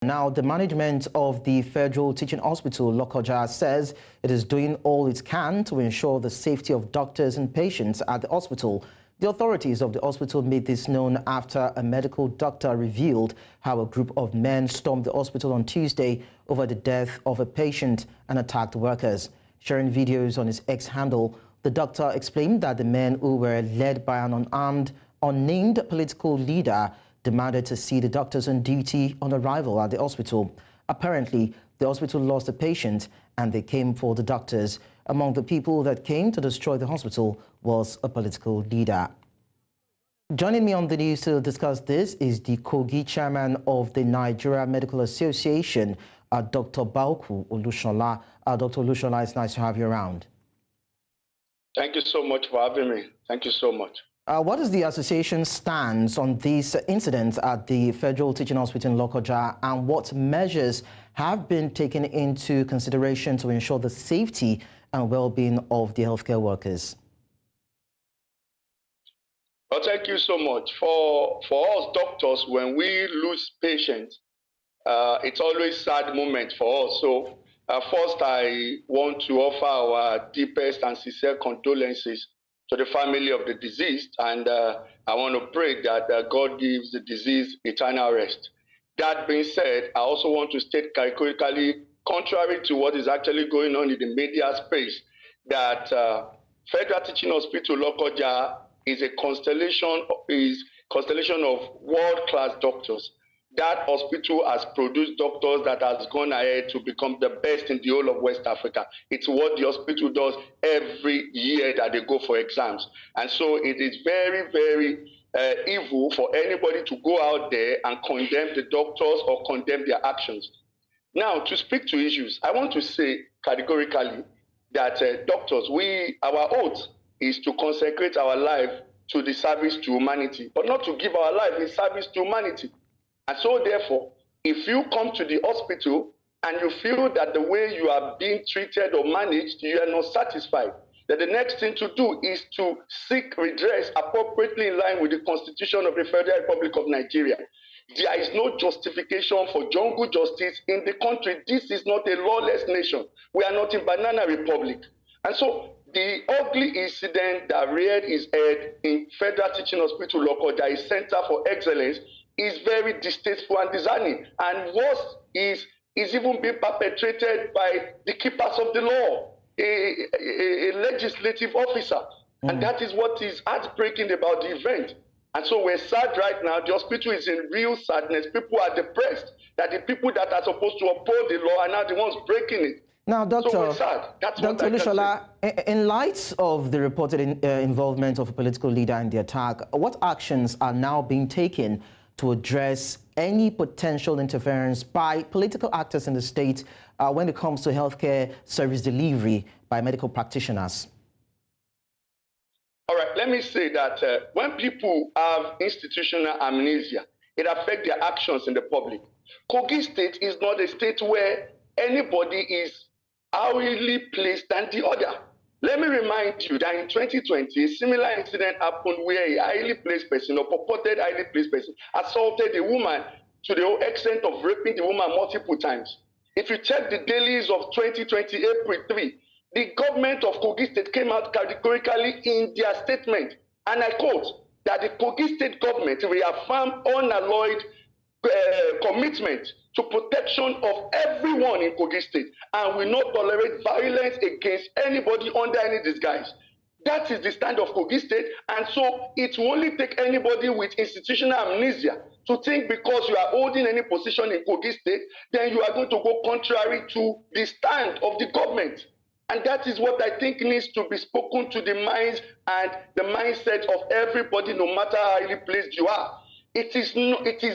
Now, the management of the Federal Teaching Hospital, Lokoja, says it is doing all it can to ensure the safety of doctors and patients at the hospital. The authorities of the hospital made this known after a medical doctor revealed how a group of men stormed the hospital on Tuesday over the death of a patient and attacked workers. Sharing videos on his X handle, the doctor explained that the men, who were led by an unnamed political leader, demanded to see the doctors on duty on arrival at the hospital. Apparently, the hospital lost a patient and they came for the doctors. Among the people that came to destroy the hospital was a political leader. Joining me on the news to discuss this is the Kogi chairman of the Nigeria Medical Association, Dr. Bauku Olushola. Dr. Olushola, it's nice to have you around. Thank you so much for having me. Thank you so much. What is the association's stance on these incidents at the Federal Teaching Hospital in Lokoja, and what measures have been taken into consideration to ensure the safety and well-being of the healthcare workers? Well, thank you so much. For us doctors, when we lose patients, it's always a sad moment for us. So first, I want to offer our deepest and sincere condolences to the family of the deceased, and I want to pray that God gives the deceased eternal rest. That being said, I also want to state categorically, contrary to what is actually going on in the media space, that Federal Teaching Hospital Lokoja is a constellation of world-class doctors. That hospital has produced doctors that has gone ahead to become the best in the whole of West Africa. It's what the hospital does every year that they go for exams. And so it is very, very evil for anybody to go out there and condemn the doctors or condemn their actions. Now, to speak to issues, I want to say categorically that doctors, our oath is to consecrate our life to the service to humanity, but not to give our life in service to humanity. And so therefore, if you come to the hospital and you feel that the way you are being treated or managed, you are not satisfied, then the next thing to do is to seek redress appropriately in line with the Constitution of the Federal Republic of Nigeria. There is no justification for jungle justice in the country. This is not a lawless nation. We are not in Banana Republic. And so the ugly incident that reared its head in Federal Teaching Hospital Lokoja, a center for excellence, is very distasteful and discerning, and worse is even being perpetrated by the keepers of the law, a legislative officer. And that is what is heartbreaking about the event. And so we're sad right now. The hospital is in real sadness. People are depressed that the people that are supposed to uphold the law are now the ones breaking it. Now, Dr. Olushola, in light of the reported involvement of a political leader in the attack, what actions are now being taken to address any potential interference by political actors in the state when it comes to healthcare service delivery by medical practitioners? All right, let me say that when people have institutional amnesia, it affects their actions in the public. Kogi State is not a state where anybody is highly placed than the other. Let me remind you that in 2020, a similar incident happened where a highly placed person, or purported highly placed person, assaulted a woman to the extent of raping the woman multiple times. If you check the dailies of 2020, April 3, the government of Kogi State came out categorically in their statement, and I quote, that the Kogi State government reaffirmed unalloyed commitment to protection of everyone in Kogi State and will not tolerate violence against anybody under any disguise. That is the stand of Kogi State, and so it will only take anybody with institutional amnesia to think because you are holding any position in Kogi State, then you are going to go contrary to the stand of the government. And that is what I think needs to be spoken to the minds and the mindset of everybody, no matter how highly placed you are. It is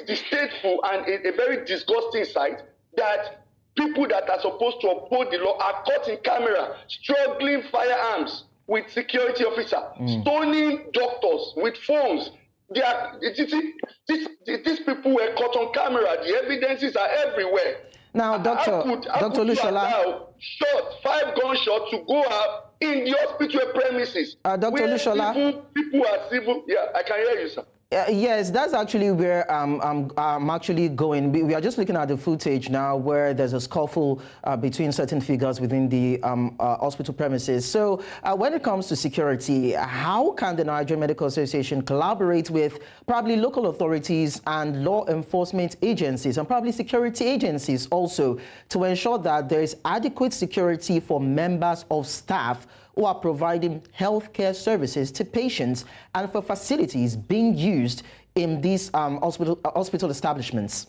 distasteful and a very disgusting sight that people that are supposed to uphold the law are caught in camera, struggling firearms with security officer, stoning doctors with phones. These people were caught on camera. The evidences are everywhere. Now, Dr. Olushola, shot 5 gunshots to go out in the hospital premises. Dr. Olushola, people are civil. Yeah, I can hear you, sir. Yes, that's actually where I'm actually going. We are just looking at the footage now where there's a scuffle between certain figures within the hospital premises. So when it comes to security, how can the Nigerian Medical Association collaborate with probably local authorities and law enforcement agencies and probably security agencies also to ensure that there is adequate security for members of staff who are providing healthcare services to patients and for facilities being used in these hospital establishments?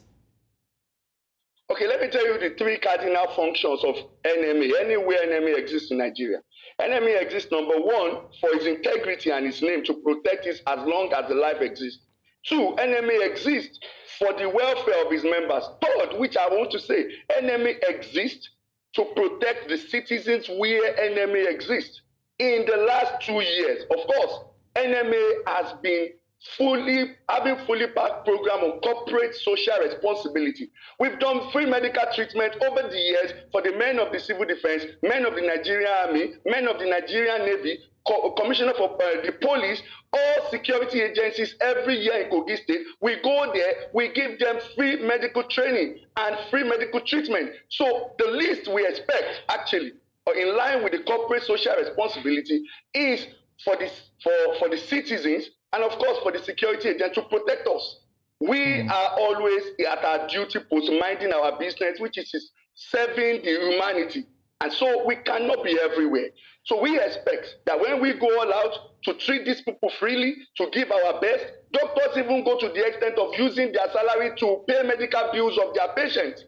Okay, let me tell you the three cardinal functions of NMA, anywhere NMA exists in Nigeria. NMA exists, number one, for its integrity and its name, to protect it as long as the life exists. Two, NMA exists for the welfare of its members. Third, which I want to say, NMA exists to protect the citizens where NMA exists. In the last 2 years, of course, NMA has been having fully backed program on corporate social responsibility. We've done free medical treatment over the years for the men of the civil defense, men of the Nigerian Army, men of the Nigerian Navy, commissioner for the police, all security agencies every year in Kogi State. We go there, we give them free medical training and free medical treatment. So the least we expect, actually, in line with the corporate social responsibility, is for the citizens and of course for the security agent to protect us. We are always at our duty post, minding our business, which is serving the humanity. And so we cannot be everywhere. So we expect that when we go all out to treat these people freely, to give our best, doctors even go to the extent of using their salary to pay medical bills of their patients.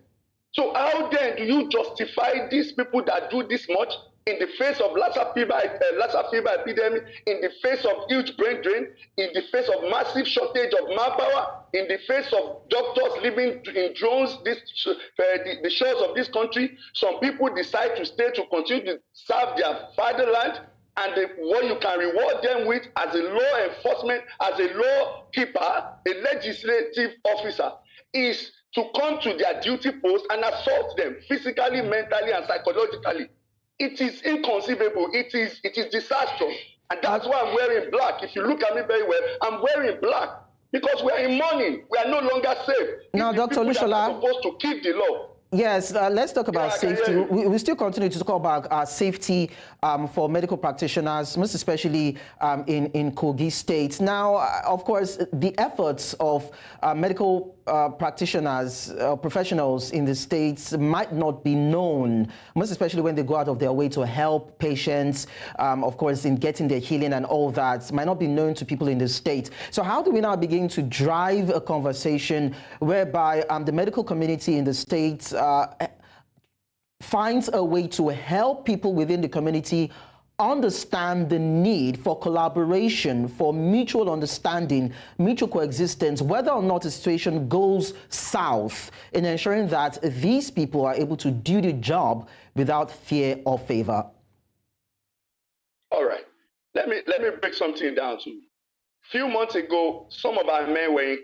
So how then do you justify these people that do this much in the face of Lassa fever epidemic, in the face of huge brain drain, in the face of massive shortage of manpower, in the face of doctors living in drones, the shores of this country? Some people decide to stay to continue to serve their fatherland, and what you can reward them with as a law enforcement, as a law keeper, a legislative officer, is to come to their duty post and assault them physically, mentally, and psychologically. It is inconceivable. It is disastrous. And that's why I'm wearing black. If you look at me very well, I'm wearing black because we are in mourning. We are no longer safe. Now, Dr. Lushola, supposed to keep the law. Yes, let's talk about safety. We still continue to talk about safety for medical practitioners, most especially in Kogi State. Now, of course, the efforts of medical practitioners, professionals in the states might not be known, most especially when they go out of their way to help patients, of course, in getting their healing and all that, might not be known to people in the state. So how do we now begin to drive a conversation whereby the medical community in the states finds a way to help people within the community understand the need for collaboration, for mutual understanding, mutual coexistence, whether or not a situation goes south, in ensuring that these people are able to do the job without fear or favor? All right. Let me break something down to you. A few months ago, some of our men were in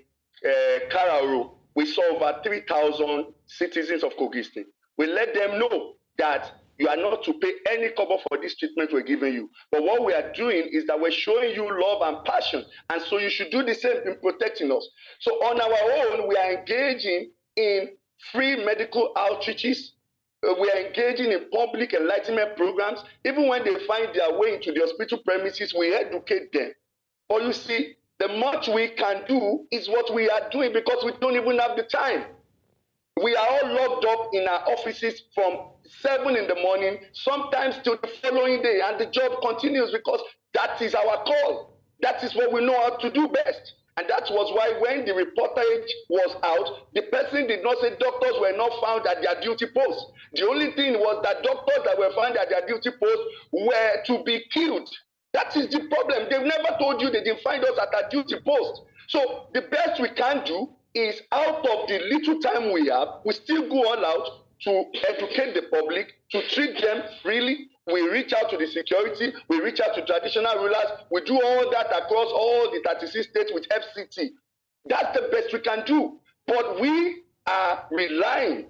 Kararo. We saw over 3,000 citizens of Kogi State. We let them know that you are not to pay any cover for this treatment we're giving you. But what we are doing is that we're showing you love and passion. And so you should do the same in protecting us. So on our own, we are engaging in free medical outreaches. We are engaging in public enlightenment programs. Even when they find their way into the hospital premises, we educate them. But you see, the much we can do is what we are doing because we don't even have the time. We are all locked up in our offices from 7 in the morning, sometimes till the following day, and the job continues because that is our call. That is what we know how to do best. And that was why when the reportage was out, the person did not say doctors were not found at their duty post. The only thing was that doctors that were found at their duty post were to be killed. That is the problem. They've never told you they didn't find us at our duty post. So the best we can do is, out of the little time we have, we still go all out to educate the public, to treat them freely. We reach out to the security, we reach out to traditional rulers, we do all that across all the 36 states with FCT. That's the best we can do. But we are relying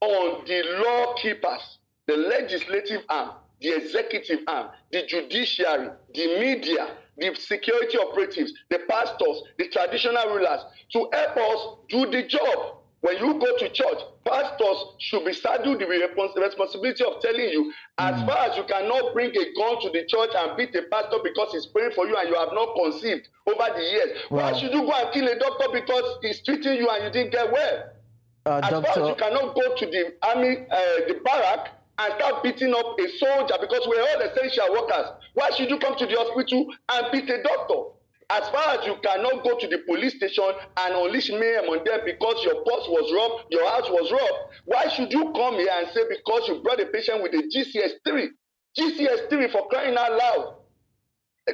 on the law keepers, the legislative arm, the executive arm, the judiciary, the media, the security operatives, the pastors, the traditional rulers to help us do the job. When you go to church, pastors should be saddled with the responsibility of telling you, as far as you cannot bring a gun to the church and beat a pastor because he's praying for you and you have not conceived over the years, why should you go and kill a doctor because he's treating you and you didn't get well? As far as you cannot go to the army, the barrack, and start beating up a soldier because we're all essential workers, why should you come to the hospital and beat a doctor? As far as you cannot go to the police station and unleash mayhem on them because your purse was robbed, your house was robbed, why should you come here and say because you brought a patient with a GCS3 for crying out loud?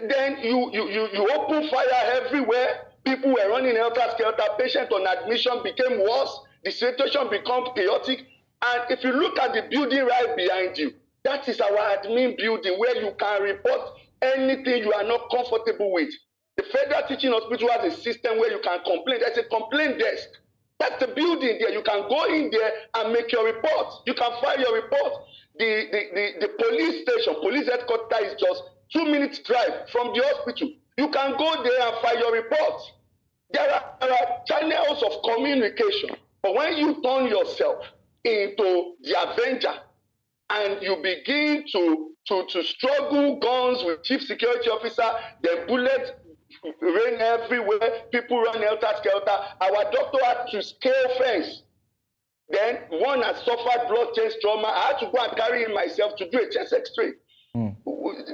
Then you open fire everywhere. People were running helter-skelter. Patient on admission became worse. The situation became chaotic. And if you look at the building right behind you, that is our admin building where you can report anything you are not comfortable with. The Federal Teaching Hospital has a system where you can complain. There's a complaint desk. That's the building there. You can go in there and make your report. You can file your report. The police station, police headquarters is just 2 minutes drive from the hospital. You can go there and file your report. There are channels of communication. But when you turn yourself into the avenger and you begin to struggle guns with chief security officer, then bullets rain everywhere, people run helter-skelter. Our doctor had to scale fence. Then one has suffered blood chest trauma. I had to go and carry him myself to do a chest x-ray.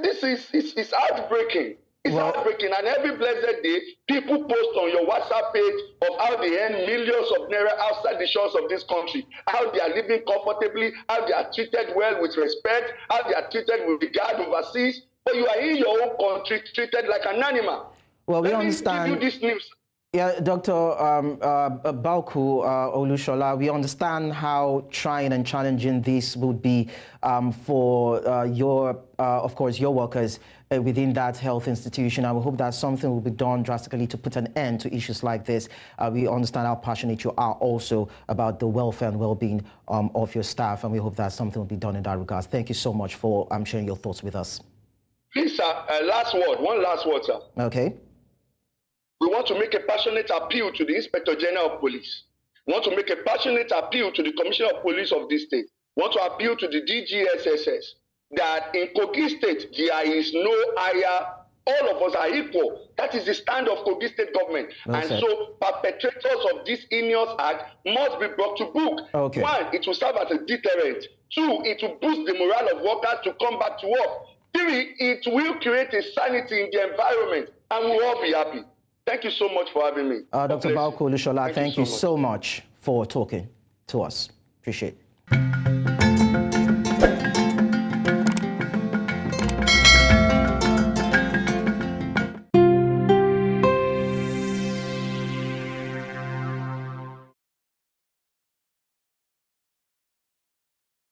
This is heartbreaking. It's heartbreaking. And every blessed day, people post on your WhatsApp page of how they earn millions of naira outside the shores of this country, how they are living comfortably, how they are treated well with respect, how they are treated with regard overseas. But you are in your own country treated like an animal. Well, we understand. Let me give you this news. Yeah, Dr. Balku Olushola, we understand how trying and challenging this would be for of course, your workers within that health institution. I hope that something will be done drastically to put an end to issues like this. We understand how passionate you are also about the welfare and well-being of your staff, and we hope that something will be done in that regard. Thank you so much for sharing your thoughts with us. Please, sir, one last word, sir. Okay. We want to make a passionate appeal to the Inspector General of Police. We want to make a passionate appeal to the Commissioner of Police of this state. We want to appeal to the DGSSS that in Kogi State, there is no higher. All of us are equal. That is the stand of Kogi State government. And so perpetrators of this heinous act must be brought to book. Okay. One, it will serve as a deterrent. Two, it will boost the morale of workers to come back to work. Three, it will create a sanity in the environment, and we will all be happy. Thank you so much for having me. Dr. Balku Olushola, thank you so much for talking to us. Appreciate it.